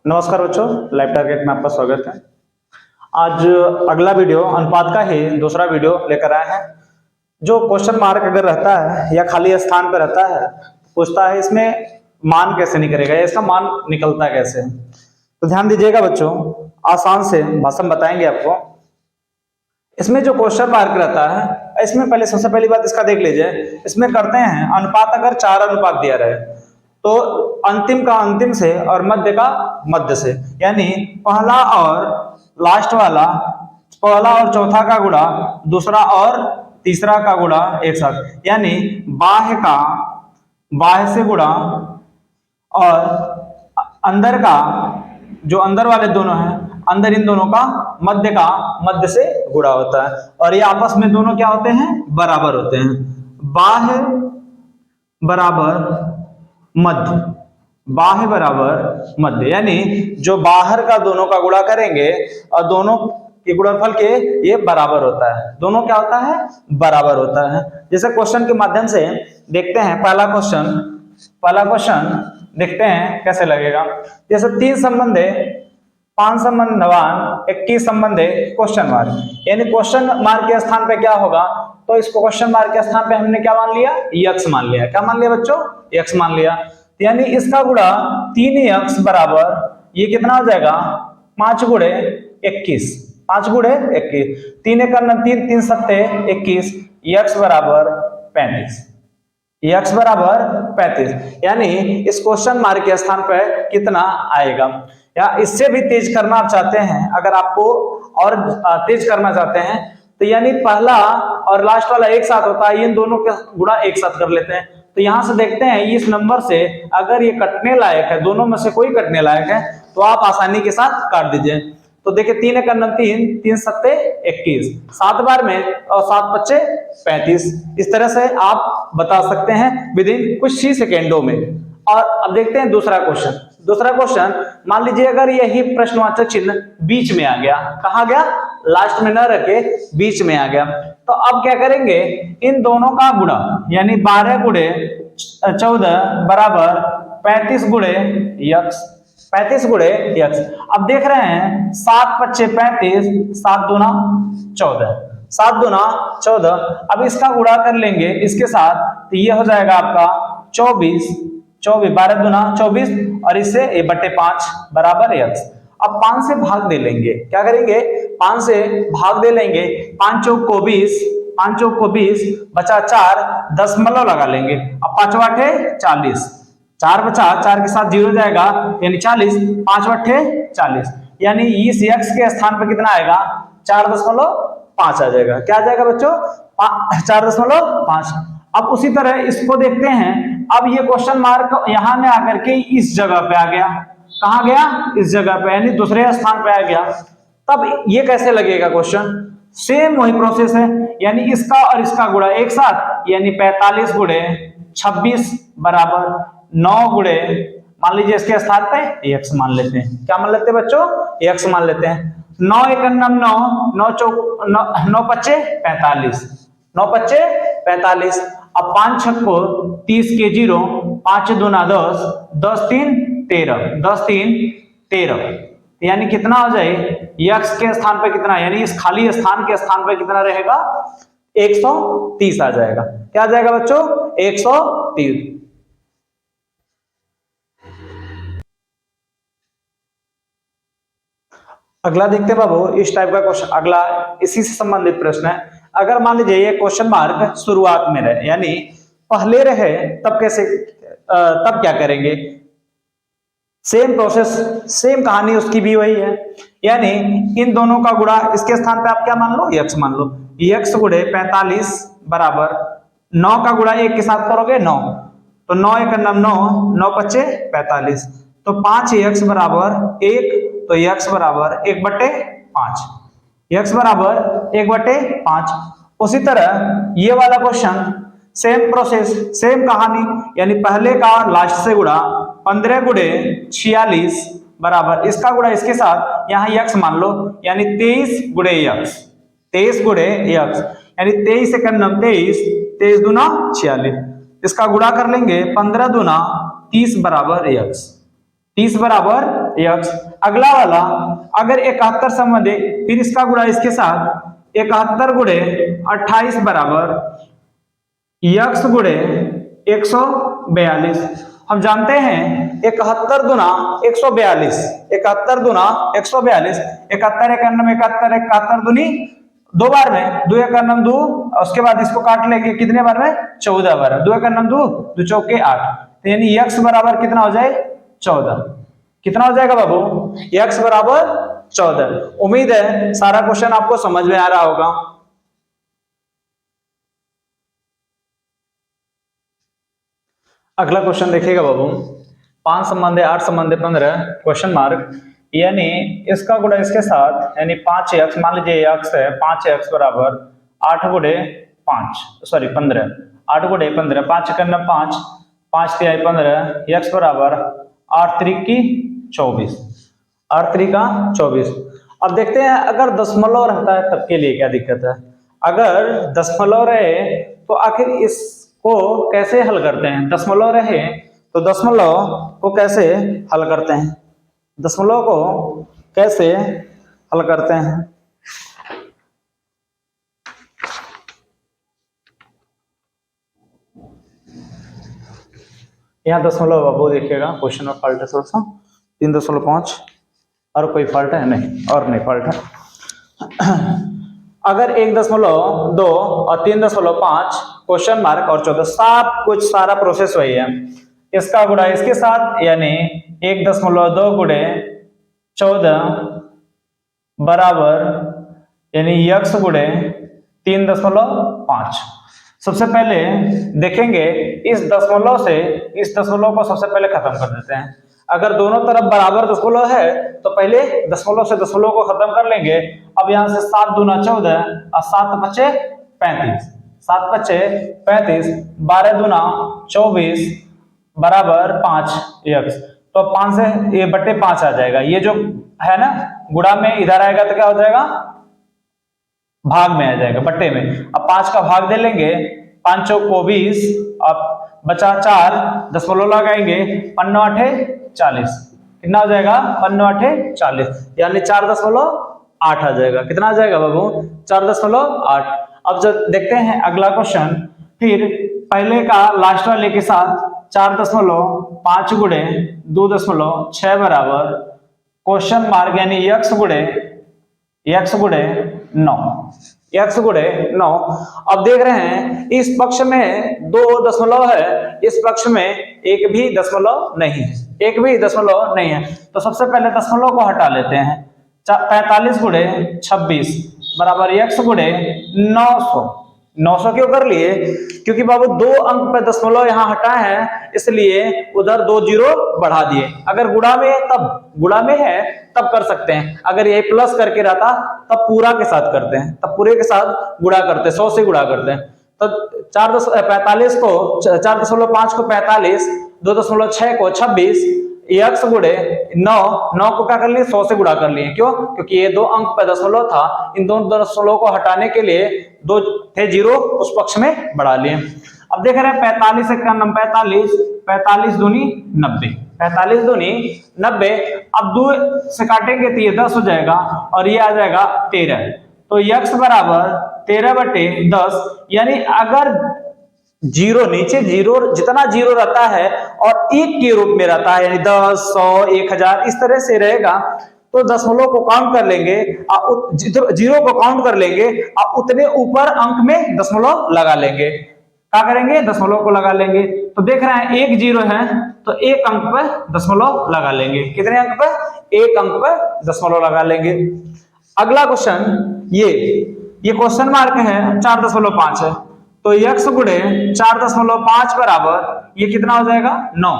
नमस्कार बच्चों, live target में आपका स्वागत है। आज अगला वीडियो अनुपात का ही दूसरा वीडियो लेकर आए हैं। जो क्वेश्चन मार्क अगर रहता है या खाली स्थान पर रहता है, पूछता है इसमें मान कैसे निकलेगा या इसका मान निकलता कैसे। तो ध्यान दीजिएगा बच्चों, आसान से भाषा में बताएंगे आपको। इसमें जो क्वेश्चन मार्क रहता है, इसमें पहले सबसे पहली बात इसका देख लीजिए। इसमें करते हैं अनुपात, अगर 4 अनुपात दिया रहे तो अंतिम का अंतिम से और मध्य का मध्य से, यानी पहला और लास्ट वाला, पहला और चौथा का गुणा दूसरा और तीसरा का गुणा एक साथ, यानी बाह्य का बाह्य से गुणा और अंदर का जो अंदर वाले दोनों हैं, अंदर इन दोनों का मध्य का मध्य से गुणा होता है। और ये आपस में दोनों क्या होते हैं? बराबर होते हैं। बाह्य बराबर मध्य, बाह्य बराबर मध्य, यानी जो बाहर का दोनों का गुणा करेंगे और दोनों के गुणनफल के ये बराबर होता है। दोनों क्या होता है? बराबर होता है। जैसे क्वेश्चन के माध्यम से देखते हैं। पहला क्वेश्चन देखते हैं कैसे लगेगा। जैसे 3 संबंध है, 5 संबंध नवान, 21 संबंध है, क्वेश्चन मार्क, यानी क्वेश्चन मार्क के स्थान पे क्या होगा? तो इसको क्वेश्चन मार्क के स्थान पे हमने क्या मान लिया? यक्स मान लिया। क्या मान लिया बच्चों? यक्स मान लिया। यानी इसका गुणा 3x बराबर ये कितना हो जाएगा? 5 गुणे 21, 5 गुणे 21, 3 1 3, 3 7 21, x बराबर 35, x बराबर 35। यानी इस क्वेश्चन मार्क के स्थान पर कितना आएगा? या इससे भी तेज करना आप चाहते हैं, अगर आपको और तेज करना चाहते हैं तो यानी पहला और लास्ट वाला एक साथ होता है, इन दोनों का गुणा एक साथ कर लेते हैं। तो यहां से देखते हैं इस नंबर से अगर ये कटने लायक है, दोनों में से कोई कटने लायक है तो आप आसानी के साथ काट दीजिए। तो देखिए 3 1 3, 3 7 21, 7 बार में और 7 5 35। इस तरह से आप बता सकते हैं विद इन कुछ ही सेकेंडों में। और अब देखते हैं दूसरा क्वेश्चन। मान लीजिए अगर यही प्रश्नवाचक चिन्ह बीच में आ गया, कहा गया? लास्ट में न रखे बीच में आ गया, तो अब क्या करेंगे? इन दोनों का गुणा, यानी 12 गुणे 14 बराबर 35 गुणे यक्स, 35 गुणे यक्स। अब देख रहे हैं 7 5 35, 7 दूना 14, 7 दूना 14। अब इसका गुणा कर लेंगे इसके साथ, तो ये हो जाएगा आपका 24, 12 दूना 24 और इससे ये बटे 5 बराबर यक्स। अब 5 से भाग दे लेंगे। क्या करेंगे? 5 से भाग दे लेंगे। 5 चौक को 20, 5 चौक को 20, बचा 4, दशमलव लगा लेंगे। अब 5 8 40, 4 बचा, 4 के साथ 0 जाएगा, यानी 40, 5 8 40, यानी इस यक्स के स्थान पर कितना आएगा? 4.5 आ जाएगा। क्या आ जाएगा बच्चों? 4.5। अब उसी तरह इसको देखते हैं। अब ये क्वेश्चन मार्क यहां में आकर के इस जगह पे आ गया। कहां गया? इस जगह पे, यानी दूसरे स्थान पे आ गया। तब ये कैसे लगेगा क्वेश्चन? सेम वही प्रोसेस है, यानी इसका और इसका गुणा एक साथ, यानी 45 गुणे 26 बराबर 9 गुणे, मान लीजिए इसके स्थान पे x मान लेते हैं। क्या मान लेते हैं बच्चों? x मान लेते हैं। 9 1 9, 9 चौक 9 5 45, 9 5 45। अब 5 6 को 30 के 0, 5 दूना 10, 10 3 13, 10 3 13, यानी कितना हो जाए? यक्स के स्थान पे कितना, यानी इस खाली स्थान के स्थान पे कितना रहेगा? 130 आ जाएगा। क्या आ जाएगा बच्चों? 130। अगला देखते हैं बाबू, इस टाइप का क्वेश्चन। अगला इसी से संबंधित प्रश्न है। अगर मान लीजिए ये क्वेश्चन मार्क शुरुआत में रहे, यानी पहले रहे, तब कैसे, तब क्या करेंगे? सेम प्रोसेस, सेम कहानी उसकी भी वही है। यानी इन दोनों का गुणा इसके स्थान पे आप क्या मान लो? यक्स मान लो। यक्स गुणे 45 बराबर 9 का गुणा 1 के साथ करोगे 9, तो 9 1 9, 9 5 45, तो 5 यक्स बराबर 1, तो यक्स बराबर 1/5, यक्स बराबर 1/5। उसी तरह ये वाला क्वेश्चन, सेम प्रोसेस, सेम कहानी, यानी पहले का लास्ट से गुणा 15 गुणे 46 बराबर इसका गुणा इसके साथ, यहाँ यक्स मान लो, यानी 23 गुणे यक्स, 23 गुणे यक्स, यानी 23 1 23, 23 दूना 46। इसका गुणा कर लेंगे, 15 दूना 30 बराबर यक्स, 30 बराबर x। अगला वाला, अगर 71 संबंधी, फिर इसका गुणा इसके साथ, 71 गुणे 28 बराबर x गुणे 142। हम जानते हैं 71 दुना 142, 71 दुना 142, 71 71 71 दुनी 2 बार में, 2 1 2, उसके बाद इसको काट लेंगे कितने बार में, 14 बार। 2 1 2, 2 चौके 8, तो यानी x बराबर कितना हो जाए, 14। कितना हो जाएगा बाबू, x बराबर 14। उम्मीद है सारा क्वेश्चन आपको समझ में आ रहा होगा। अगला क्वेश्चन देखिएगा बाबू, 5 संबंधे 8 संबंधे 15 क्वेश्चन मार्क, यानी इसका गुणा इसके साथ, यानी 5x, मान लीजिए x है, 5x बराबर 8 गुणे 5, सॉरी 15, 8 गुणे 15, 5 1 5, 5 3 15, x बराबर 8 3 की 24, 8 3 का 24। अब देखते हैं अगर दशमलव रहता है तब के लिए क्या दिक्कत है। अगर दशमलव रहे तो आखिर इसको कैसे हल करते हैं, दशमलव रहे तो दशमलव को कैसे हल करते हैं, दशमलव को कैसे हल करते हैं। यहाँ दशमलव बाबू देखिएगा, क्वेश्चन में फॉल्ट है थोड़ा सा, 3.5 और कोई फॉल्ट है नहीं, और नहीं फॉल्ट है। अगर 1.2 और 3.5 क्वेश्चन मार्क और 14, सब कुछ सारा प्रोसेस वही है। इसका गुणा इसके साथ, यानी 1.2 गुणे 14 बराबर, यानी x गुणे 3.5। सबसे पहले देखेंगे इस दशमलव से, इस दशमलव को सबसे पहले खत्म कर देते हैं। अगर दोनों तरफ बराबर दशमलव है तो पहले दशमलव से दशमलव को खत्म कर लेंगे। अब यहां से 7 दूना 14 और 7 5 35, 7 5 35, 12 दूना 24 बराबर 5x। तो 5 से ये बट्टे 5 आ जाएगा, ये जो है ना गुणा में इधर आएगा तो क्या हो जाएगा, भाग में आ जाएगा, बट्टे में। अब 5 का भाग दे लेंगे, 5 चौक 20, अब बचा 4, दशमलव लगाएंगे, 5 8 40, कितना हो जाएगा, 5 8 40, यानी 4.8 आ जाएगा। कितना आ जाएगा बाबू, 4.8। अब जब देखते हैं अगला क्वेश्चन, फिर पहले का लास्ट वाले के साथ 4.5 गुणे 2.6 बराबर क्वेश्चन मार्क, यानी x गुणे 9, x गुणे 9। अब देख रहे हैं इस पक्ष में 2 दशमलव है, इस पक्ष में एक भी दशमलव नहीं है, एक भी दशमलव नहीं है। तो सबसे पहले दशमलव को हटा लेते हैं। 45 गुणे 26 बराबर x गुणे 900। 900 क्यों कर लिए, क्योंकि बाबू 2 अंक पे दशमलव यहाँ हटा है, इसलिए उधर 2 जीरो बढ़ा दिए। अगर गुणा में है तब, गुणा में है तब कर सकते हैं, अगर ये प्लस करके रहता तब पूरा के साथ करते हैं, तब पूरे के साथ गुणा करते, 100 से गुणा करते हैं। तो 4.45 को 4.5 को 45, 2.6 को 26, x गुणे 9 को क्या कर लिए, 100 से गुणा कर लिए। क्यों, क्योंकि ये 2 अंक पे दशमलव था, इन दोनों दशमलव को हटाने के लिए 2 थे जीरो उस पक्ष में बढ़ा लिए। अब देख रहे हैं 45 1 45, 45 दूनी 90, 45 दूनी 90। अब 2 से काटेंगे तो ये 10 हो जाएगा और ये आ जाएगा 13। तो x बराबर 13/10, यानी अगर जीरो नीचे, जीरो जितना जीरो रहता है और एक के रूप में रहता है, यानी 10 100 1000 इस तरह से रहेगा, तो दशमलव को काउंट कर लेंगे, जीरो को काउंट कर लेंगे और उतने ऊपर अंक में दशमलव लगा लेंगे। क्या करेंगे, दशमलव को लगा लेंगे। तो देख रहे हैं 1 जीरो है तो 1 अंक पर दशमलव लगा लेंगे। कितने अंक पर, 1 अंक पर दशमलव लगा लेंगे। अगला क्वेश्चन, ये क्वेश्चन मार्क है, 4.5 है, तो x गुणे 4.5 बराबर ये कितना हो जाएगा, 9।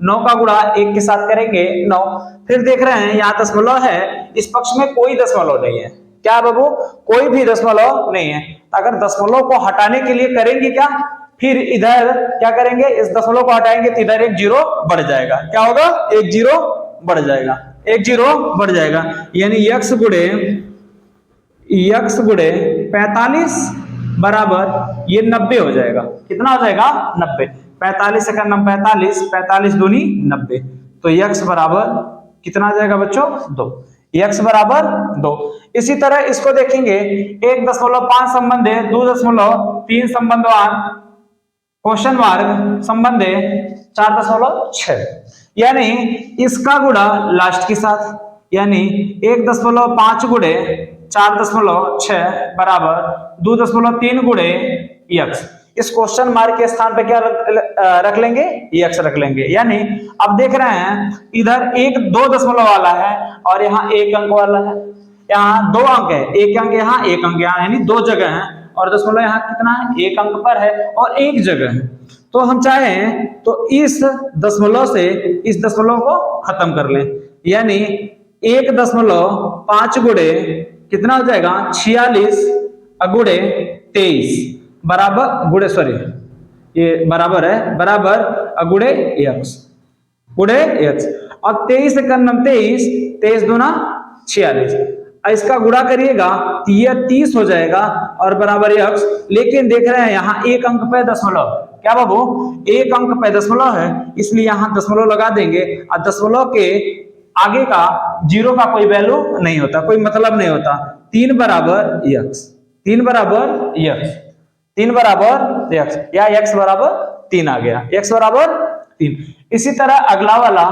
9 का गुणा 1 के साथ करेंगे 9। फिर देख रहे हैं यहाँ दशमलव है, इस पक्ष में कोई दशमलव नहीं है। क्या बाबू, कोई भी दशमलव नहीं है। अगर दशमलव को हटाने के लिए करेंगे क्या, फिर इधर क्या करेंगे, इस दशमलव को हटाएंगे तो इधर 1 जीरो बढ़ जाएगा। क्या होगा, 1 जीरो बढ़ जाएगा, 1 जीरो बढ़ जाएगा, यानी x गुणे 45 बराबर ये 90 हो जाएगा। कितना हो जाएगा, 90। 45 45, 45 दूनी 90, तो x बराबर कितना आ जाएगा बच्चों 2, x बराबर 2। इसी तरह इसको देखेंगे 1.5 संबंध है 2.3 संबंधवान क्वेश्चन मार्क संबंध है 4.6, यानी इसका गुणा लास्ट के साथ, यानी 1.5 गुणे 4.6 बराबर 2.3 गुणे x। इस क्वेश्चन मार्क के स्थान पे क्या रख लेंगे x रख लेंगे। यानी अब देख रहे हैं इधर एक 2 दशमलव वाला है और यहाँ 1 अंक वाला है, यहाँ 2 अंक है, 1 अंक यहाँ 1 अंक यहाँ, यानी 2 जगह है और दशमलव यहाँ कितना है 1 अंक पर है और 1 जगह है। तो हम चाहें तो इस दशमलव से इस दशमलव को खत्म कर लें, यानी 1.5 गुणे कितना हो जाएगा 46 गुणे 23 बराबर गुणे सॉरी ये बराबर है बराबर गुणे x और 23 से करना 23 दूना 46, इसका गुणा करिएगा तो ये 30 हो जाएगा और बराबर x। लेकिन देख रहे हैं यहाँ 1 अंक पे दशमलव, क्या बाबू 1 अंक पे दशमलव है, इसलिए यहाँ दशमलव लगा देंगे और दशमलव के आगे का 0 का कोई वैल्यू नहीं होता, कोई मतलब नहीं होता। 3 बराबर x, 3 बराबर x, 3 बराबर x या x बराबर 3 आ गया, x बराबर 3। इसी तरह अगला वाला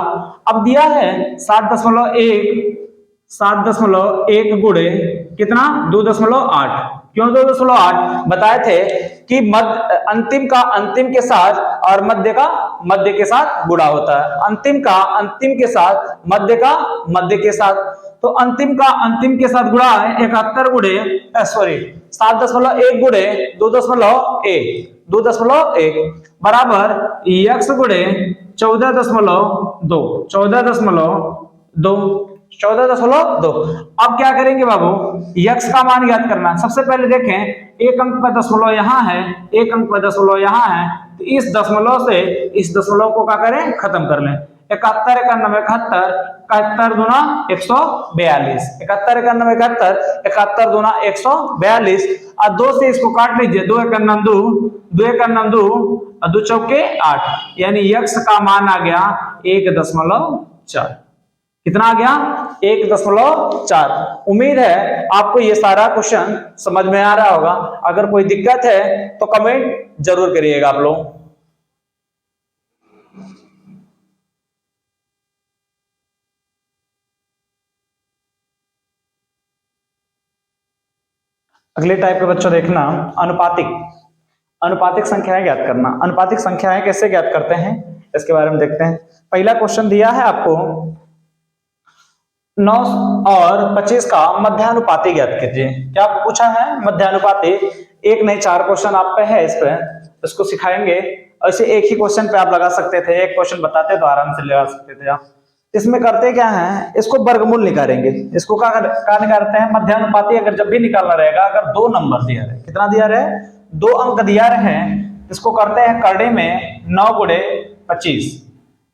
अब दिया है 7.1 गुणे कितना 2.8, क्यों 2.8 बताए थे कि अंतिम का अंतिम के साथ और मध्य का मध्य के साथ गुणा होता है, अंतिम का अंतिम के साथ मध्य का मध्य के साथ। तो अंतिम का अंतिम के साथ गुणा है 71 गुणे 7.1 गुणे 2.1 बराबर x गुणे 14.2। अब क्या करेंगे बाबू x का मान ज्ञात करना। सबसे पहले देखें 1 अंक पर दशमलव यहाँ है, 1 अंक पर दशमलव यहाँ है, तो इस दशमलव से इस दशमलव को क्या करें खत्म कर लें। 71 91 71 71 दूना 142, 71 91 71 71 दूना 142 और 2 से इसको काट लीजिए, 2 1 9 2 1 9 2 और 2 चौके 8, यानी x का मान आ गया 1.4। कितना आ गया 1.4। उम्मीद है आपको ये सारा क्वेश्चन समझ में आ रहा होगा। अगर कोई दिक्कत है तो कमेंट जरूर करिएगा आप लोग। अगले टाइप के बच्चों देखना अनुपातिक संख्याएं ज्ञात करना। अनुपातिक संख्याएं कैसे ज्ञात करते हैं इसके बारे में देखते हैं। पहला क्वेश्चन दिया है आपको 9 और 25 का मध्यानुपाती ज्ञात कीजिए। क्या पूछा है मध्यानुपाती, एक नहीं 4 क्वेश्चन आप पे है, इस पे इसको सिखाएंगे। ऐसे एक ही क्वेश्चन पे आप लगा सकते थे, एक क्वेश्चन बताते तो आराम से लगा सकते थे आप। इसमें करते क्या है, इसको वर्गमूल निकालेंगे। इसको क्या निकालते हैं मध्यानुपाती। अगर जब भी निकालना रहेगा, अगर 2 नंबर दिया रहे, कितना दिया रहे 2 अंक दिया रहे, इसको करते हैं करड़े में 9 गुणे 25।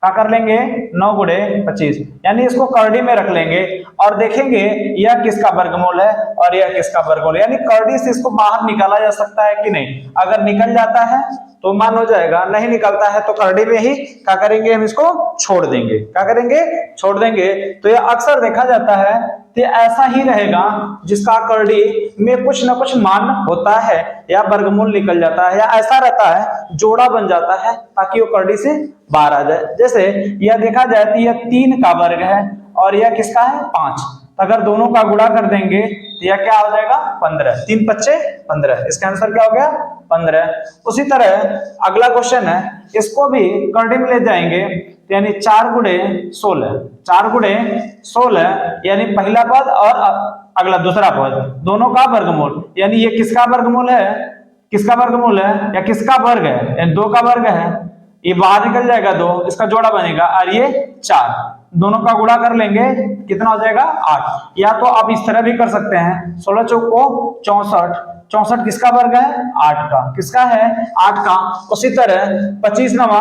क्या कर लेंगे 9 गुणे 25, यानी इसको करड़ी में रख लेंगे और देखेंगे यह किसका वर्गमूल है और यह किसका वर्गमूल है। यानी करड़ी से इसको बाहर निकाला जा सकता है कि नहीं। अगर निकल जाता है तो मान हो जाएगा, नहीं निकलता है तो करड़ी में ही क्या करेंगे हम इसको छोड़ देंगे। क्या करेंगे छोड़ देंगे। तो यह अक्सर देखा जाता है कि ऐसा ही रहेगा जिसका करड़ी में कुछ ना कुछ मान होता है या वर्गमूल निकल जाता है या ऐसा रहता है जोड़ा बन जाता है ताकि वो करड़ी से बाहर आ जाए। जैसे यह देखा जाए तो यह 3 का वर्ग है और यह किसका है 5। अगर दोनों का गुणा कर देंगे तो यह क्या हो जाएगा 15। 3 5 15, इसका आंसर क्या हो गया 15। उसी तरह अगला क्वेश्चन है, इसको भी करड़ी में ले जाएंगे यानी 4 गुणे 16, 4 गुणे 16 यानी पहला पद और अगला दूसरा पद दोनों का वर्गमूल। यानी ये किसका वर्गमूल है, किसका वर्गमूल है या किसका वर्ग है, यानी 2 का वर्ग है। ये बाहर निकल जाएगा 2, इसका जोड़ा बनेगा और ये 4, दोनों का गुणा कर लेंगे कितना हो जाएगा 8। या तो आप इस तरह भी कर सकते हैं 16 चौको 64, 64 किसका वर्ग है 8 का, किसका है 8 का। उसी तरह 25 नवा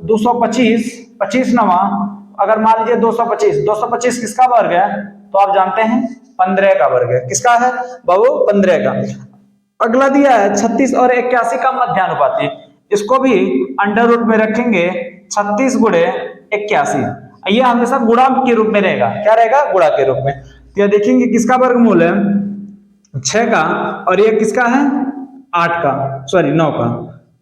225, 25 नवा अगर मान लीजिए 225, 225 किसका वर्ग है तो आप जानते हैं 15 का वर्ग है। किसका है बाबू 15 का। अगला दिया है 36 और 81 का मध्यानुपाती। इसको भी अंडर रूट में रखेंगे 36 गुणे 81, ये हमेशा गुणा के रूप में रहेगा। क्या रहेगा? गुणा के रूप में। तो ये देखेंगे किसका वर्गमूल है? 6 का। और ये किसका है? 8 का, सॉरी 9 का।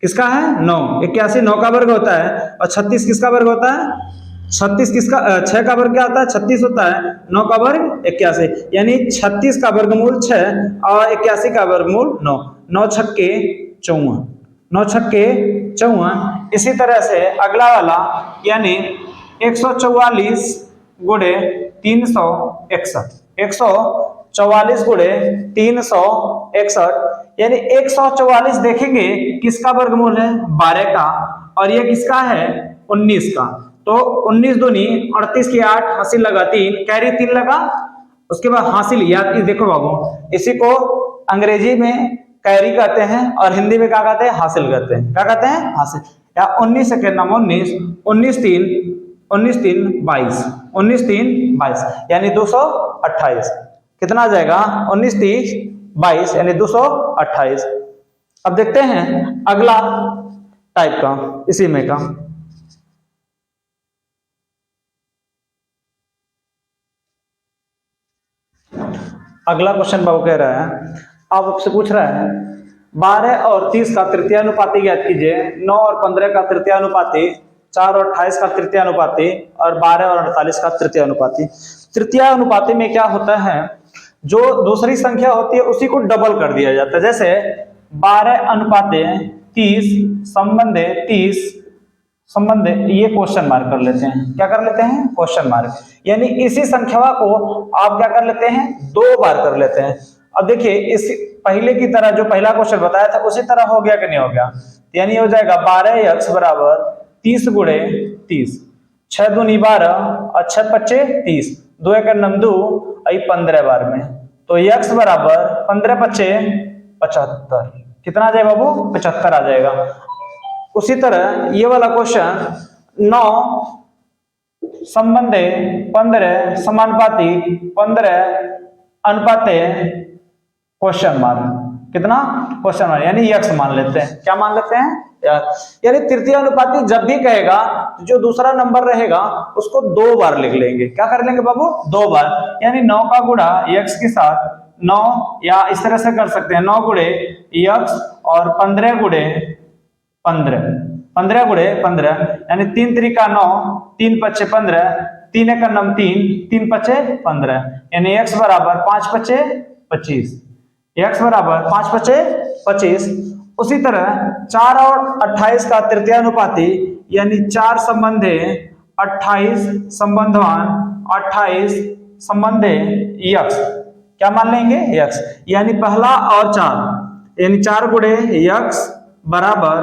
किसका है? 9। 81 9 का वर्ग होता है। और 36 किसका वर्ग होता है? 36 किसका 6 का वर्ग क्या होता है? 36 होता है। 9 का वर्ग 81, यानी 36 का वर्गमूल 6 और 81 का वर्गमूल 9। 9 छक्के 54, 9 छक्के 54। इसी तरह से अगला वाला, यानी 144 गुणे 361, 144 गुणे 361, यानी 144 देखेंगे किसका वर्गमूल है? 12 का। और ये किसका है? 19 का। तो 19 दूनी 38 की 8, हासिल लगा 3, कैरी 3 लगा। उसके बाद हासिल, याद देखो बाबू, इसी को अंग्रेजी में कैरी कहते हैं और हिंदी में क्या कहते हैं? हासिल कहते हैं। क्या कहते हैं? हासिल। या 19 से नाम 19, 19 3 22, 19 3 22, यानी 228। कितना आ जाएगा? 19 3 22, यानी 228। अब देखते हैं अगला टाइप का, इसी में का। अगला क्वेश्चन बाबू कह रहा है, अब आपसे पूछ रहा है 12 और 30 का तृतीयानुपाती ज्ञात कीजिए। 9 और 15 का तृतीयानुपाती, 4 और 28 का तृतीयानुपाती, और 12 और 48 का तृतीयानुपाती। तृतीयानुपाती में क्या होता है? जो दूसरी संख्या होती है उसी को डबल कर दिया जाता है। जैसे 12 अनुपाते 30 संबंधे 30 संबंध, ये क्वेश्चन मार्क कर लेते हैं। क्या कर लेते हैं? Question mark. यानी इसी संख्या को आप क्या कर लेते हैं? 2 बार कर लेते हैं। अब देखिए इस पहले की तरह जो पहला क्वेश्चन बताया था उसी तरह हो गया कि नहीं हो गया? यानी हो जाएगा 12x बराबर 30 गुणे 30, 6 दूनी 12 और 6 पच्चे 30, 2 एक 2 और 15 बार में। तो x बराबर 15 पच्चे 75। कितना आ जाएगा बाबू? 75 आ जाएगा। उसी तरह ये वाला क्वेश्चन 9 संबंधे 15 समानुपाती 15 अनुपाते क्वेश्चन मार्क। कितना? क्वेश्चन मार्क, यानी x मान लेते हैं। क्या मान लेते हैं? यानी तृतीय अनुपाती जब भी कहेगा जो दूसरा नंबर रहेगा उसको 2 बार लिख लेंगे। क्या कर लेंगे बाबू? 2 बार। यानी 9 का गुणा x के साथ 9, या इस तरह से कर सकते हैं 9 गुणे x और 15 गुणे 15, 15 गुणे 15, यानी 3 त्रिका 9, 3 पच्चे 15, 3 एक 3, 3 पच्चे 15, यानी x बराबर 5 पच्चे 25, x बराबर 5 पच्चे 25। उसी तरह 4 और 28 का तृतीयानुपाती, यानी 4 संबंधे 28 संबंधवान 28 संबंधे x। क्या मान लेंगे? x, यानी पहला और 4, यानी 4 गुणे x बराबर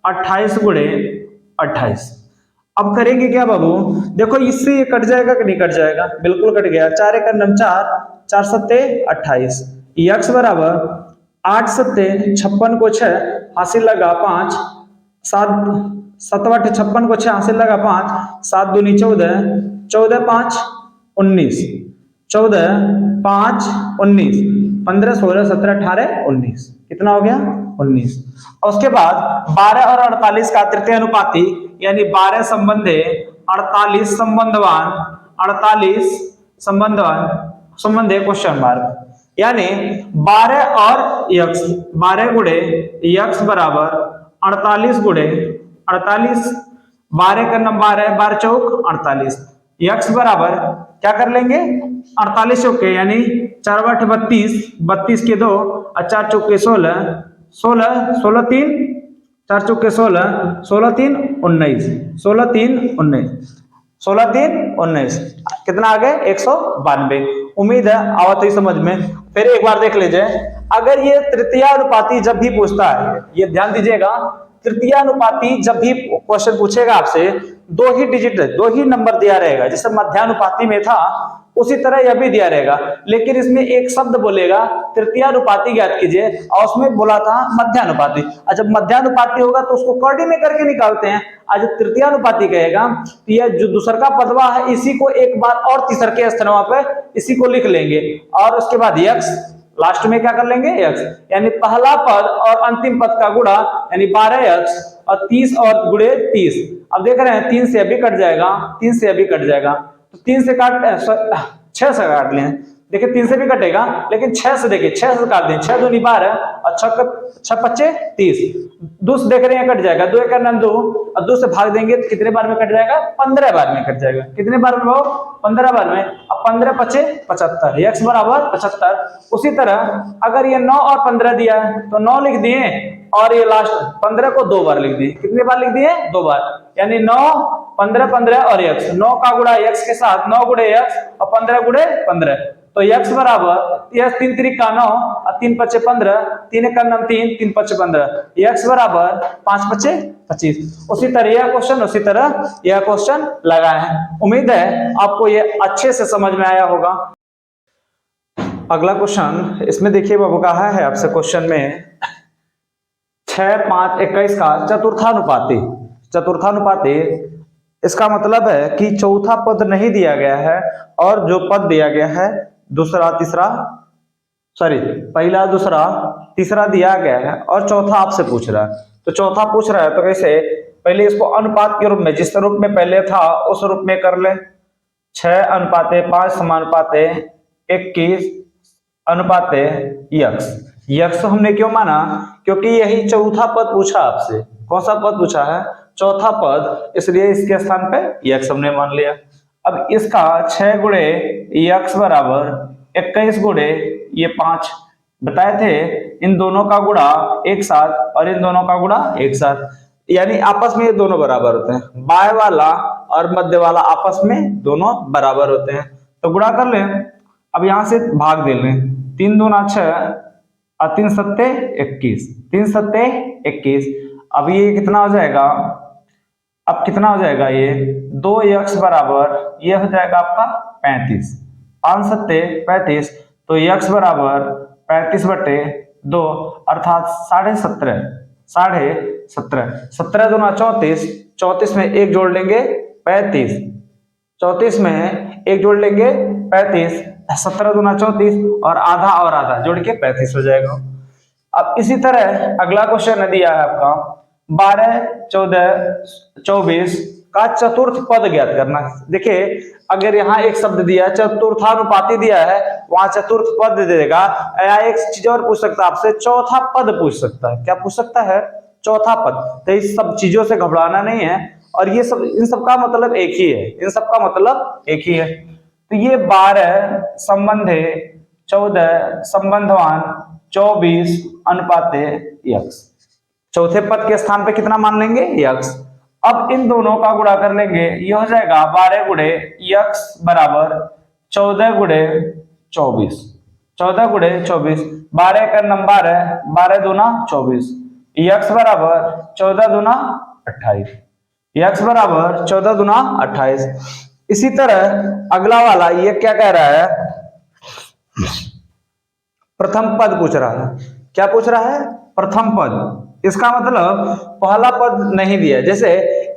28 गुणे 28। अब करेंगे क्या बाबू? देखो इससे ये कट जाएगा कि नहीं कट जाएगा? बिल्कुल कट गया। 4 एक 4, 4 सत्ते 28, x बराबर 8 सत्ते 56 को 6, हासिल लगा 5, 7 7 8 56 को 6, हासिल लगा 5, 7 दूनी 14, 14 5 19, 14 5 19, 15 16 17 18 19। कितना हो गया? 19। और उसके बाद 12 और 48 का तृतीय अनुपाती, यानी 12 संबंधे 48 संबंधवान 48 संबंधे क्वेश्चन मार्क, यानी 12 और x, 12 गुणे x बराबर 48 गुणे 48, 12 का नंबर 12, 12 चौक 48, x बराबर क्या कर लेंगे? 48 चौके, यानी 4 8 32, 32 के 2 और 4 चौके 16, 16 16 3, 4 चौके 16, 16 3 19, 16 3 19, 16 3 19। कितना आ गए? 192। उम्मीद है आवत ही समझ में। फिर एक बार देख लीजिए, अगर ये तृतीयानुपाती जब भी पूछता है, ये ध्यान दीजिएगा, तृतीयानुपाती जब भी क्वेश्चन पूछेगा आपसे 2 ही डिजिट 2 ही नंबर दिया रहेगा। जैसे मध्यानुपाती में था उसी तरह यह भी दिया रहेगा, लेकिन इसमें एक शब्द बोलेगा तृतीयानुपाती ज्ञात कीजिए, और उसमें बोला था मध्यानुपाती। और जब मध्यानुपाती होगा तो उसको कर्डी में करके निकालते हैं। आज तृतीयानुपाती कहेगा तो यह जो दूसर का पदवा है इसी को एक बार और तीसर के स्थान पे इसी को लिख लेंगे, और उसके बाद यक्स लास्ट में क्या कर लेंगे x, यानी पहला पद और अंतिम पद का गुणा यानी 12x और 30 और गुणे 30। अब देख रहे हैं 3 से अभी कट जाएगा, 3 से अभी कट जाएगा, तो 3 से काट 6 से काट लें, देखिए 3 से भी कटेगा लेकिन 6 से, देखिए 6 से काट दें, 6 दूनी 12 और 6 पच्चे 30, 2 से देख रहे हैं कट जाएगा, 2 एक 2 और 2 से भाग देंगे तो कितने बार में कट जाएगा, 15 बार में कट जाएगा। कितने बार में भाव, 15 बार में। अब 15 पच्चे 75, x बराबर 75। उसी तरह अगर ये 9 और 15 दिया है तो 9 लिख दिए और ये लास्ट 15 को 2 बार लिख दिए। कितने बार लिख दिए, 2 बार, यानी 9 15 15 और x, 9 का गुणा x के साथ 9 गुणे x और 15 गुणे 15, तो x बराबर यह 3 3 का 9 और 3 पच्चे 15, 3 एक 3, 3 पच्चे 15, x बराबर 5 पच्चे 25। उसी तरह यह क्वेश्चन लगाए हैं। उम्मीद है आपको ये अच्छे से समझ में आया होगा। अगला क्वेश्चन, इसमें देखिए बाबू कहा है आपसे क्वेश्चन में 6 5 21 का चतुर्थानुपाती। इसका मतलब है कि चौथा पद नहीं दिया गया है और जो पद दिया गया है पहला दूसरा तीसरा दिया गया है और चौथा आपसे पूछ रहा है। तो चौथा पूछ रहा है तो कैसे, पहले इसको अनुपात के रूप में, जिस रूप में पहले था उस रूप में कर ले। 6 अनुपाते 5 समानुपाते 21 अनुपाते यक्स हमने क्यों माना, क्योंकि यही चौथा पद पूछा आपसे। कौन सा पद पूछा है, चौथा पद, इसलिए इसके स्थान पे यक्स हमने मान लिया। अब इसका 6 गुणे यक्स बराबर 21 गुणे ये 5 बताए थे, इन दोनों का गुणा एक साथ और इन दोनों का गुणा एक साथ, यानी आपस में ये दोनों बराबर होते हैं। बाएं वाला और मध्य वाला आपस में दोनों बराबर होते हैं, तो गुणा कर लें। अब यहां से भाग दे लें, 3 दूना 6 और 3 सत्ते 21, 3 सत्ते 21। अब ये कितना हो जाएगा, अब कितना हो जाएगा, ये 2x बराबर ये हो जाएगा आपका 35, 5 सत्ते 35, तो x बराबर 35/2 अर्थात 17.5, 17 दूना 34, 34 में एक जोड़ लेंगे 35, 34 में एक जोड़ लेंगे 35, 17 दूना 34 और आधा जोड़ के 35 हो जाएगा। अब इसी तरह अगला क्वेश्चन दिया है आपका 12 14 24 का चतुर्थ पद ज्ञात करना। देखिए अगर यहाँ एक शब्द दिया चतुर्थानुपाती दिया है, वहां चतुर्थ पद दे देगा, या एक चीज और पूछ सकता है आपसे, चौथा पद पूछ सकता है। क्या पूछ सकता है, चौथा पद। तो इस सब चीजों से घबराना नहीं है, और ये सब, इन सब का मतलब एक ही है, इन सब का मतलब एक ही है। तो ये 12 संबंधे 14 संबंधवान 24 अनुपाते यक्स, चौथे पद के स्थान पे कितना मान लेंगे, यक्स। अब इन दोनों का गुणा कर लेंगे, ये हो जाएगा 12 गुणे यक्स बराबर 14 गुणे 24, 14 गुणे 24, 12 का नंबर है, 12 दूना 24, यक्स बराबर 14 दूना 28, यक्स बराबर 14 दूना 28। इसी तरह अगला वाला ये क्या कह रहा है, प्रथम पद पूछ रहा है। क्या पूछ रहा है, प्रथम पद। इसका मतलब पहला पद नहीं दिया, जैसे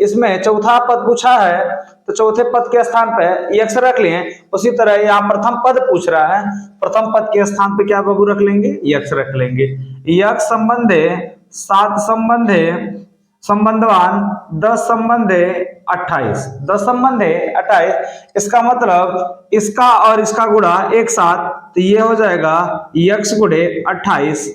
इसमें चौथा पद पूछा है तो चौथे पद के स्थान पे यक्स रख लिए, उसी तरह यहाँ प्रथम पद पूछ रहा है, प्रथम पद के स्थान पे क्या बाबू रख लेंगे, यक्स रख लेंगे। यक्स संबंधे 7 संबंधे संबंधवान 10 संबंधे 28, 10 संबंधे 28। इसका मतलब इसका और इसका गुणा एक साथ, तो ये हो जाएगा यक्स गुणे 28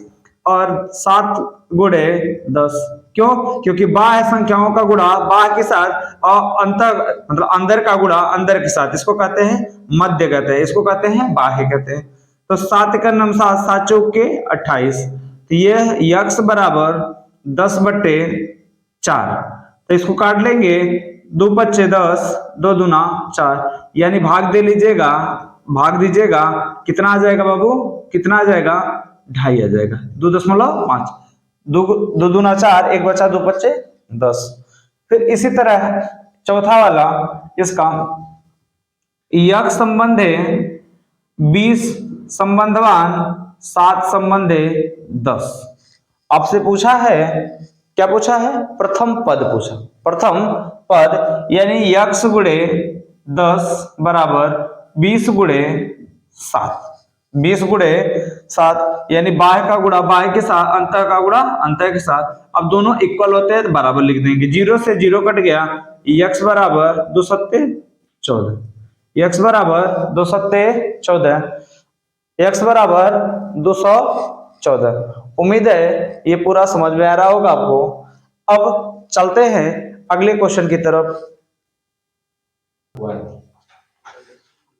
और 7 गुणे 10। क्यों, क्योंकि बाह्य संख्याओं का गुणा बाह्य के साथ और अंतर मतलब अंदर का गुणा अंदर के साथ, इसको कहते हैं मध्य कहते हैं, इसको कहते हैं बाह्य कहते हैं। तो 7 का नम 7, 7 चौक के 28, तो ये यक्स बराबर 10/4। तो इसको काट लेंगे, 2 पच्चे 10, 2 दूना 4, यानी भाग दे लीजिएगा, भाग दीजिएगा, कितना आ जाएगा बाबू, कितना आ जाएगा, 2.5 आ जाएगा, 2.5, 2 दूना 4, 1 बचा 2 पच्चे 10। फिर इसी तरह चौथा वाला इसका यक्स संबंधे 20 संबंधवान 7 संबंधे 10। आपसे पूछा है, क्या पूछा है, प्रथम पद पूछा। प्रथम पद यानी यक्स गुणे 10 बराबर 20 गुणे 7, 20 गुणे 7 यानी बाह्य का गुणा बाह्य के साथ, अंतर का गुणा अंतर के साथ। अब दोनों इक्वल होते हैं तो बराबर लिख देंगे। 0 से 0 कट गया, x बराबर 2 सत्ते 14, x बराबर 2 सत्ते 14, x बराबर 214। उम्मीद है ये पूरा समझ में आ रहा होगा आपको। अब चलते हैं अगले क्वेश्चन की तरफ।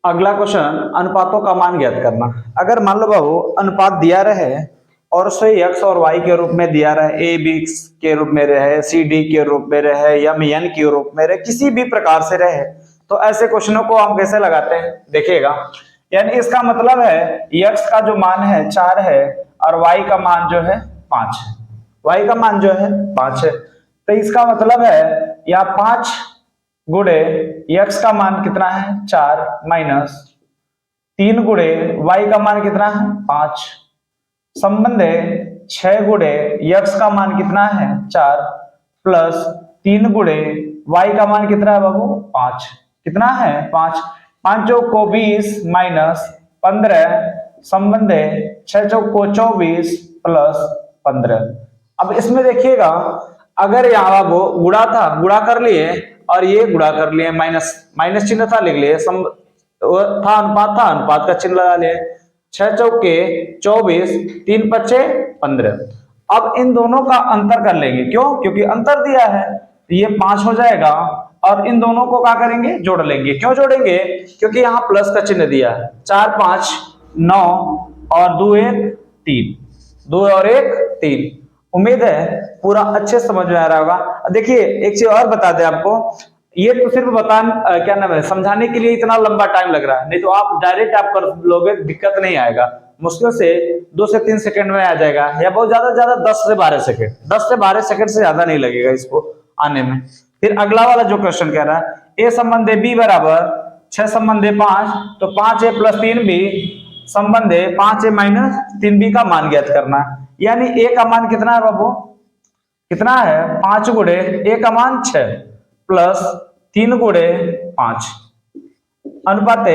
अगला क्वेश्चन, अनुपातों का मान ज्ञात करना। अगर मान लो बाबू अनुपात दिया रहे और उसे x और y के रूप में दिया रहे, a b के रूप में रहे, c d के रूप में रहे या n के रूप में रहे, किसी भी प्रकार से रहे, तो ऐसे क्वेश्चनों को हम कैसे लगाते हैं देखिएगा। यानी इसका मतलब है x का जो मान है 4 है और y का मान जो है 5 है, y का मान जो है 5 है, तो इसका मतलब है या 5 गुणे x का मान कितना है 4 माइनस 3 गुणे y का मान कितना है 5, संबंध है 6 गुणे x का मान कितना है 4 प्लस 3 गुणे y का मान कितना है बाबू 5, कितना है 5, 5 चौक को 20 माइनस 15, संबंध है 6 चौक को 24 प्लस 15। अब इसमें देखिएगा अगर यहाँ वो गुणा था, गुणा कर लिए और ये गुणा कर लिए, माइनस माइनस चिन्ह था लिख लिए, था अनुपात का चिन्ह लगा लिए, 6 चौके 24, 3 पच्चे 15। अब इन दोनों का अंतर कर लेंगे, क्यों? क्योंकि अंतर दिया है, ये 5 हो जाएगा और इन दोनों को क्या करेंगे जोड़ लेंगे। क्यों जोड़ेंगे? क्योंकि यहाँ प्लस का चिन्ह दिया है, 4 5 9 और 2 1 3, 2 और 1 3। उम्मीद है पूरा अच्छे समझ में आ रहा होगा। देखिए एक चीज और बता दें आपको, ये तो सिर्फ क्या नाम है समझाने के लिए इतना लंबा टाइम लग रहा है, नहीं तो आप डायरेक्ट आप कर लोगे, दिक्कत नहीं आएगा, मुश्किल से 2 से 3 सेकंड में आ जाएगा, या बहुत ज्यादा 10 से 12 सेकंड, 10 से 12 सेकंड से ज्यादा नहीं लगेगा इसको आने में। फिर अगला वाला जो क्वेश्चन कह रहा है, a संबंध है b बराबर 6 संबंध है 5, तो 5a प्लस 3b संबंध है 5a माइनस 3b का मान ज्ञात करना। यानी a का मान कितना है बाबू, कितना है 5 गुणे a का मान 6 प्लस 3 गुणे 5 अनुपात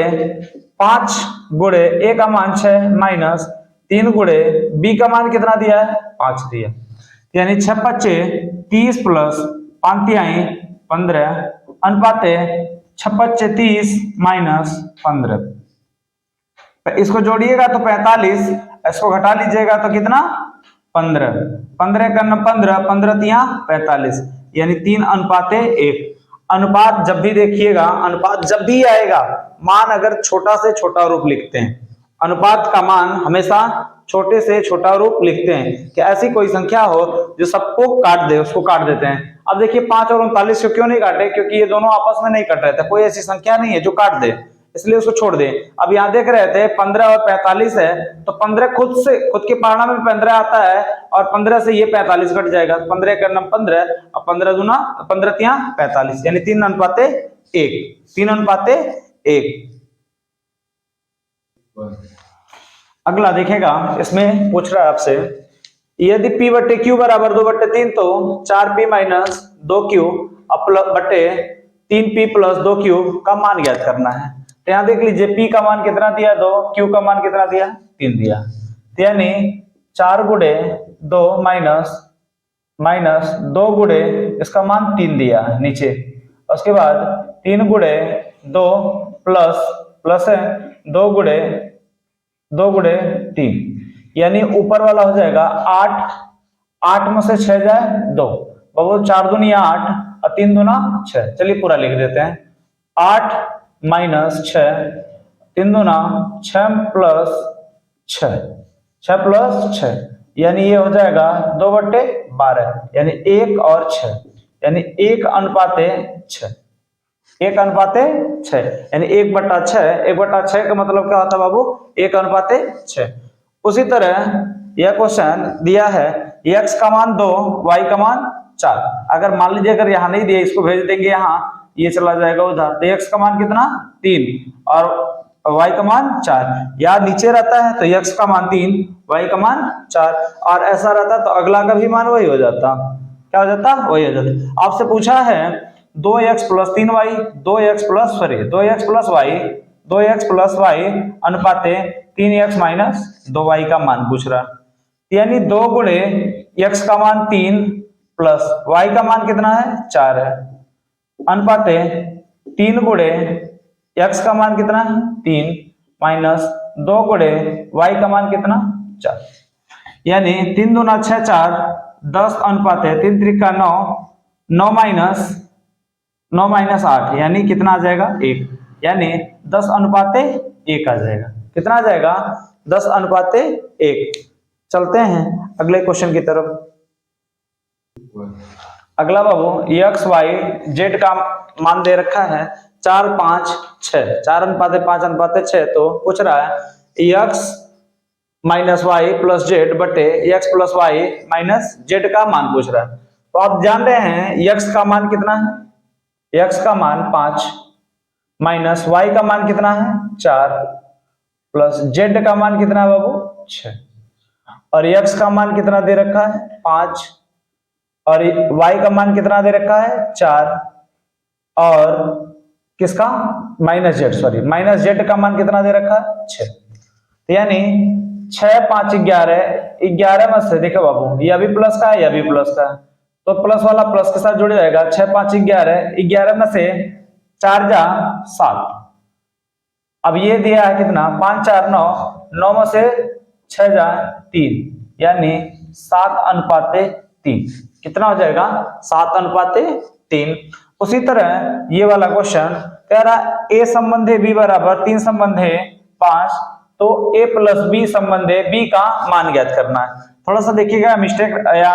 5 गुणे a का मान 6 माइनस 3 गुणे b का मान कितना दिया है 5 दिया, यानी 6 पच्चे 30 प्लस 5 तिहाई 15 अनुपात 6 पच्चे 30 माइनस 15। इसको जोड़िएगा तो 45, इसको घटा लीजिएगा तो कितना 15, 15 करना 15, 15 तिया 45, यानी 3 अनुपात 1। अनुपात जब भी देखिएगा, अनुपात जब भी आएगा, मान अगर छोटा से छोटा रूप लिखते हैं, अनुपात का मान हमेशा छोटे से छोटा रूप लिखते हैं कि ऐसी कोई संख्या हो जो सबको काट दे, उसको काट देते हैं। अब देखिए 5 और 39 को क्यों नहीं काटे, क्योंकि ये दोनों आपस में नहीं कट रहे थे, कोई ऐसी संख्या नहीं है जो काट दे, इसलिए उसको छोड़ दे। अब यहाँ देख रहे थे 15 और 45 है, तो 15 खुद के पारणा में 15 आता है और 15 से ये 45 कट जाएगा, 15 का नाम 15 और 15 दूना 15 तिया 45, यानी 3 अनुपात 1, 3 अनुपात 1। अगला देखेगा, इसमें पूछ रहा है आपसे, यदि p बटे q बराबर 2/3 तो 4p माइनस 2q बटे 3p प्लस 2q का मान ज्ञात करना है। तो यहाँ देख लीजिए p का मान कितना दिया 2, q का मान कितना दिया 3 दिया, यानी 4 गुणे 2 माइनस 2 गुणे इसका मान 3 दिया नीचे, उसके बाद 3 गुणे 2 प्लस है 2 गुणे 3, यानी ऊपर वाला हो जाएगा 8 में से 6 जाए 2, बाबू 4 दूनी 8 और 3 दूना 6, चलिए पूरा लिख देते हैं, 8 माइनस 6, 3 दूना 6 प्लस 6, यानी ये हो जाएगा 2/12, यानी 1 और 6, यानी 1 अनुपात 6, 1 अनुपात 6, यानी 1/6 का मतलब क्या होता है बाबू 1 अनुपात 6। उसी तरह यह क्वेश्चन दिया है x का मान 2, y का मान 4, अगर मान लीजिए अगर यहाँ नहीं दिया, इसको भेज देंगे यहाँ, ये चला जाएगा उधर, तो x का मान कितना 3 और y का मान 4, या नीचे रहता है तो x का मान 3 y का मान 4, और ऐसा रहता तो अगला का भी मान वही हो जाता, क्या हो जाता वही हो जाता। आपसे पूछा है 2x plus 3y 2x plus y अनुपात 3x माइनस 2y का मान पूछ रहा है। यानी 2 गुणे x का मान 3 प्लस y का मान कितना है 4 है। अनुपाते 3 गुणे x का मान कितना है 3 माइनस 2 गुणे y का मान कितना 4। यानी 3 दूना 6 4 10 अनुपाते 3 त्रिका 9 9 माइनस 8 यानी कितना आ जाएगा 1। यानी 10 अनुपाते 1 आ जाएगा। कितना आ जाएगा 10 अनुपाते 1। चलते हैं अगले क्वेश्चन की तरफ। अगला बाबू x y z का मान दे रखा है 4 5 6 4 अनुपाते 5 अनुपाते 6। तो पूछ रहा है x minus y plus z बटे x plus y minus z का मान पूछ रहा है। तो आप जान रहे हैं x का मान कितना है, x का मान 5 माइनस y का मान कितना है 4 प्लस z का मान कितना है बाबू 6 और x का मान कितना दे रखा है 5 और y का मान कितना दे रखा है 4 और किसका minus Z sorry minus z का मान कितना दे रखा है 6। तो यानी 6 5 11 11 में से देखो बाबू यह भी प्लस का है यह भी प्लस का है तो प्लस वाला प्लस के साथ जुड़ जाएगा। 6 5 11 11 में से 4 जा 7। अब ये दिया है कितना 5 4 9 9 में से 6 जा 3 यानी 7 अनुपाते 3। कितना हो जाएगा 7 अनुपाते 3। उसी तरह ये वाला क्वेश्चन कह रहा a संबंधे b बराबर 3 संबंधे 5 तो a प्लस b संबंधे b का मान ज्ञात करना है। थोड़ा सा देखिएगा मिस्टेक या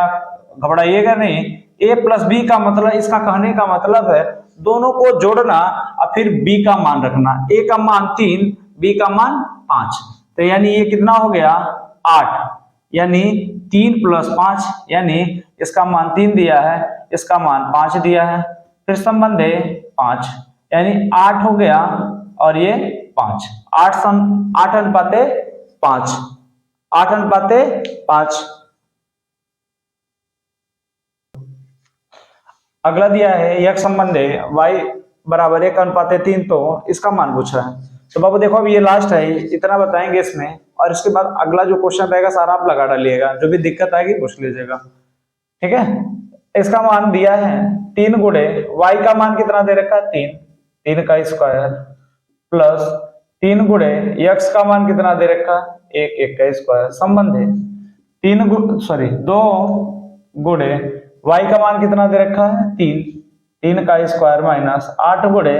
घबराइएगा नहीं। a प्लस b का मतलब इसका कहने का मतलब है दोनों को जोड़ना और फिर b का मान रखना। a का मान 3 b का मान 5 तो यानी ये कितना हो गया 8 यानी 3 प्लस 5 यानी इसका मान 3 दिया है इसका मान 5 दिया है। फिर संबंधे 5 यानी 8 हो गया और ये 5 8 अनुपाते 5 8 अनुपाते 5। अगला दिया है x संबंधे y बराबर 1 अनुपाते 3 तो इसका मान पूछा है। तो बाबू देखो अब ये लास्ट है इतना बताएंगे इसमें और इसके बाद अगला जो क्वेश्चन रहेगा सारा आप लगा डालिएगा जो भी दिक्कत आएगी पूछ लीजिएगा ठीक है। इसका मान दिया है 3 गुणे y का मान कितना दे रखा है 3 का स्क्वायर प्लस 3 गुणे x का मान कितना दे रखा है 1 का स्क्वायर संबंधे 2 गुणे y का मान कितना दे रखा है 3 का स्क्वायर माइनस 8 गुणे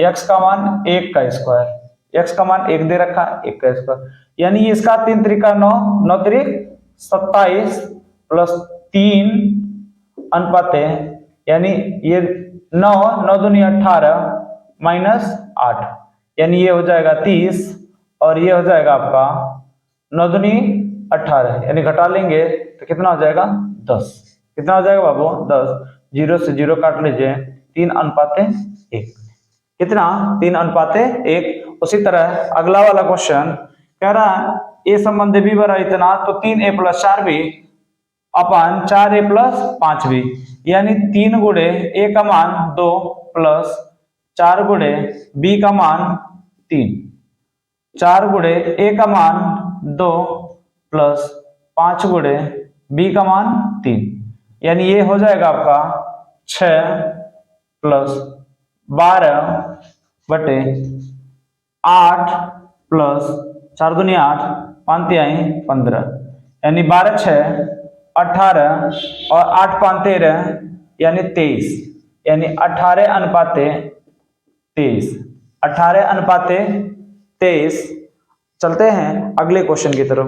x का मान 1 का स्क्वायर x का मान 1 दे रखा है 1 का स्क्वायर यानी इसका 3 त्रिका 9 9 त्रिक 27 प्लस 3 अनुपाते यानी ये 9 9 दूनी 18 माइनस 8 यानी ये हो जाएगा 30 और ये हो जाएगा आपका 9 दूनी 18 यानी घटा लेंगे तो कितना हो जाएगा 10। कितना हो जाएगा बाबू 10 0 से 0 काट लीजिए 3 अनुपाते 1 कितना 3 अनुपाते 1। उसी तरह अगला वाला क्वेश्चन कह रहा है a संबंधी b बराबर इतना तो 3a प्लस 4b अपन 4a प्लस 5b यानी 3 गुणे a का मान 2 प्लस 4 गुणे b का मान 3 4 गुणे a का मान 2 प्लस 5 गुणे b का मान 3 यानी ये हो जाएगा आपका 6 प्लस 12 बटे 8 प्लस 4 दूनी 8 5 तिहाई 15 यानी 12 6 18 और 8 5 13 यानी 23 यानी 18 अनुपाते 23 18 अनुपाते 23। चलते हैं अगले क्वेश्चन की तरफ।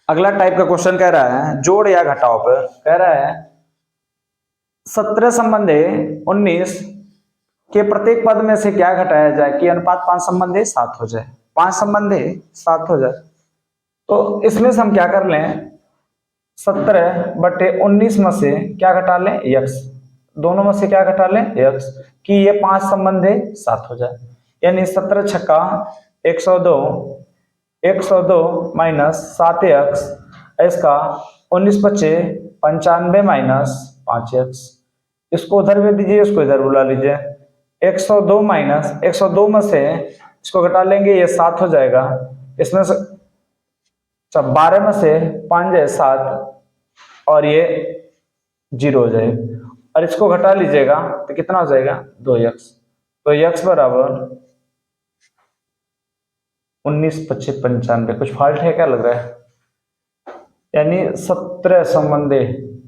अगला टाइप का क्वेश्चन कह रहा है जोड़ या घटाव पर कह रहा है 17 संबंधे 19 के प्रत्येक पद में से क्या घटाया जाए कि अनुपात 5 संबंधे 7 हो जाए 5 संबंधे 7 हो जाए। तो इसमें से हम क्या कर लें 17 बटे 19 में से क्या घटा लें x दोनों में से क्या घटा लें x कि ये 5 संबंधे 7 हो जाए यानी 17 छक्का 102 माइनस 7x इसका 19 बचे 95 माइनस 5x इसको उधर भेज दीजिए इसको इधर बुला लीजिए 102 माइनस 102 में से इसको घटा लेंगे, ये 7 हो जाएगा। इसमें से 12 में से 5 जाए 7 और ये 0 हो जाएगा, और इसको घटा लीजिएगा तो कितना हो जाएगा 2x। तो x बराबर 19, 25, 95। कुछ फॉल्ट है क्या लग रहा है? यानी 17 संबंधी,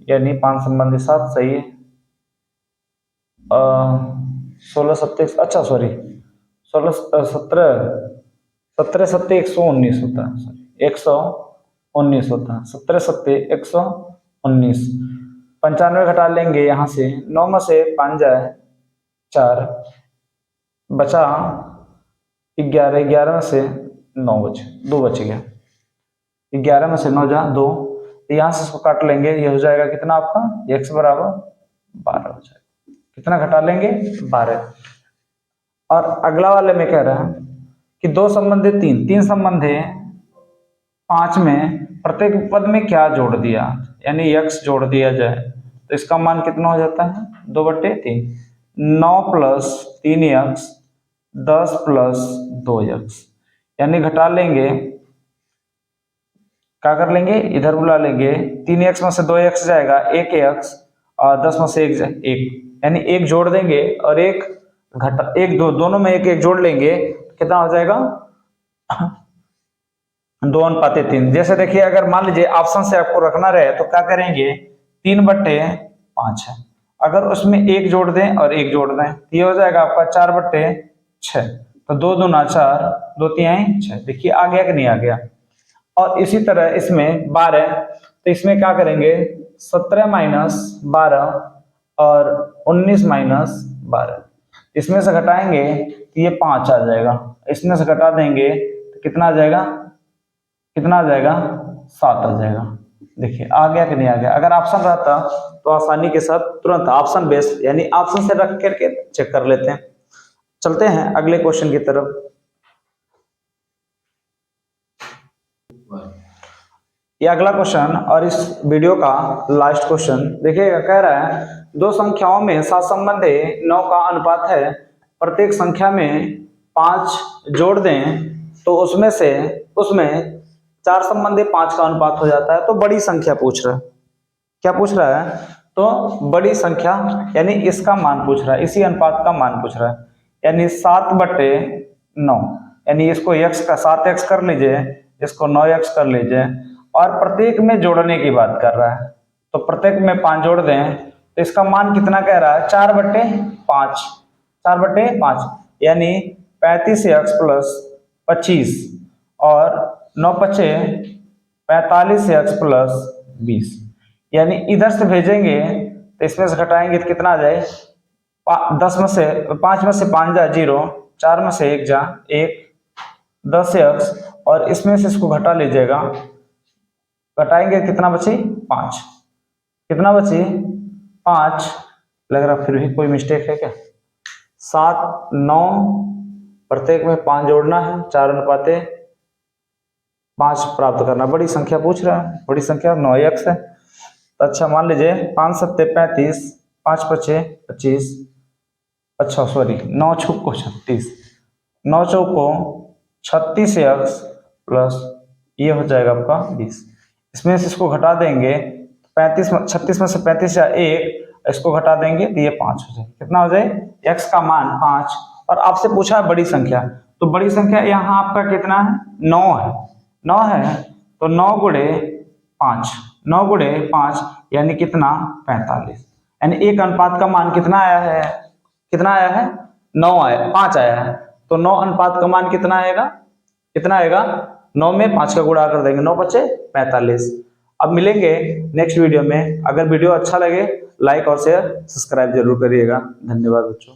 यानी 5 संबंधी 7 सही है। 16 27, अच्छा सॉरी 16 17 17 7 119 होता है, सॉरी 119 होता है। 17 7 119। 95 घटा लेंगे यहाँ से, 9 में से 5 जाए 4, बचा 11, 11 में से 9 बचे, 2 बच गया। 11 में से 9 जा 2, तो यहाँ से इसको काट लेंगे, ये हो जाएगा कितना आपका x बराबर 12 हो जाएगा। कितना घटा लेंगे 12। और अगला वाले में कह रहा है कि 2 संबंधी 3 संबंधी 5 में प्रत्येक पद में क्या जोड़ दिया, यानी x जोड़ दिया जाए तो इसका मान कितना हो जाता है 2/3। 9 + 3x 10 + 2x, यानी घटा लेंगे, क्या कर लेंगे इधर बुला लेंगे, 3x में से 2x जाएगा 1x, और 10 में से 1 जाए 1, यानी 1 जोड़ देंगे और 1 घटा 1 दोनों में 1 1 जोड़ लेंगे, कितना हो जाएगा 2:3। जैसे देखिए अगर मान लीजिए ऑप्शन से आपको रखना रहे तो क्या करेंगे 3/5 है, अगर उसमें 1 जोड़ दें और 1 जोड़ दें तो ये हो जाएगा आपका 4/6। तो 2 दूना 4, 2 तिहाई 6। देखिए आ गया कि नहीं आ गया। और इसी तरह इसमें 12, तो इसमें क्या करेंगे 17 - 12 और 19 - 12, इसमें से घटाएंगे तो ये 5 आ जाएगा, इसमें से घटा देंगे तो कितना आ जाएगा, कितना आ जाएगा 7 आ जाएगा। देखिए आ गया कि नहीं आ गया। अगर ऑप्शन रहता तो आसानी के साथ तुरंत ऑप्शन बेस्ड, यानी ऑप्शन से रख करके चेक कर लेते हैं। चलते हैं अगले क्वेश्चन की तरफ। ये अगला क्वेश्चन और इस वीडियो का लास्ट क्वेश्चन देखिएगा। कह रहा है 2 संख्याओं में सहसंबंधी 9 का अनुपात है, प्रत्येक संख्या में 5 जोड़ दें तो उसमें 4 संबंधी 5 का अनुपात हो जाता है। तो बड़ी संख्या पूछ रहा है, क्या पूछ रहा है, तो बड़ी संख्या यानी इसका मान पूछ रहा है, इसी अनुपात का मान पूछ रहा है, यानी 7/9, यानी इसको x का 7x कर लीजिए, इसको 9x कर लीजिए, और प्रत्येक में जोड़ने की बात कर रहा है। तो प्रत्येक में 5 जोड़ दें तो इसका मान कितना कह रहा है 4/5, 4/5, यानी 35x + 25 और 9×5 45x + 20, यानी इधर से भेजेंगे तो इसमें से घटाएंगे तो कितना आ जाए 5 में से 5 जा 0, 4 में से 1 जा 1, 10x, और इसमें से इसको घटा लीजिएगा, घटाएंगे कितना बची 5, कितना बची 5। लग रहा फिर भी कोई मिस्टेक है क्या। 7 9, प्रत्येक में 5 जोड़ना है, 4:5 प्राप्त करना। बड़ी संख्या पूछ रहा है, बड़ी संख्या 9x है। तो अच्छा मान लीजिए 5 7 35, 5 5 25, अच्छा सॉरी 9 चौको 36, 9 चौको 36x प्लस ये हो जाएगा आपका 20। इसमें से इसको घटा देंगे 36 में से 35 या 1, इसको घटा देंगे तो ये 5 हो जाए। कितना हो जाए x का मान 5। और आपसे पूछा है बड़ी संख्या, तो बड़ी संख्या यहाँ आपका कितना है 9 है, 9 है, तो 9 × 5 यानी कितना 45, यानी एक अनुपात का मान कितना आया है, कितना आया है 9 आया, 5 आया है। तो 9 अनुपात का मान कितना आएगा, कितना आएगा 9 में 5 का गुणा कर देंगे, 9×5 45। अब मिलेंगे नेक्स्ट वीडियो में। अगर वीडियो अच्छा लगे लाइक और शेयर सब्सक्राइब जरूर करिएगा। धन्यवाद बच्चों।